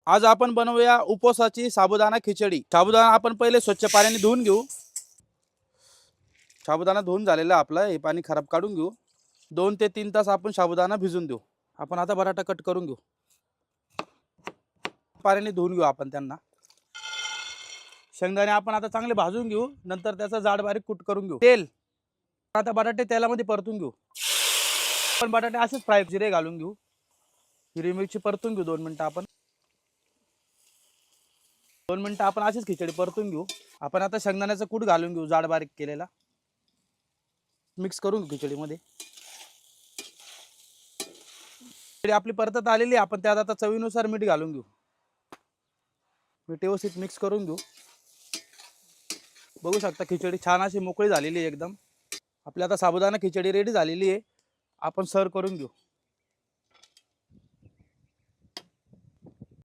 आज आपण बनवूया उपवासाची साबुदाणा खिचडी। साबुदाणा आपण पहिले स्वच्छ पाण्याने धुवून घेऊ। साबुदाणा धुवून झालेला आपला, हे पाणी खराब काढून घेऊ। 2 ते 3 तास आपण साबुदाणा भिजून देऊ। आपण आता बटाटा कट करून घेऊ। पाण्याने धुवून घेऊ आपण त्यांना। शेंगदाणे आपण आता चांगले भाजून घेऊ, नंतर त्याचा जाड बारीक कूट करून घेऊ। तेल आता बटाटे तेलामध्ये परतून घेऊ। आपण बटाटे असेच फ्राय जिरे घालून घेऊ। हिरवी मिरची परतून घेऊ 2 मिनिटं आपण। 2 मिनिटं आपण अशीच खिचडी परतून घेऊ। आपण आता शेंगदाण्याचा कूट घालून घेऊ जाड बारीक केलेला। मिक्स करून घेऊ खिचडीमध्ये। खिचडी आपली परतत आलेली, आपण त्यात आता चवीनुसार मीठ घालून घेऊ। मीठ व्यवस्थित मिक्स करून घेऊ। बघू शकता खिचडी छान अशी मोकळी झालेली आहे एकदम। आपली आता साबुदाणा खिचडी रेडी झालेली आहे। आपण सर्व करून घेऊ।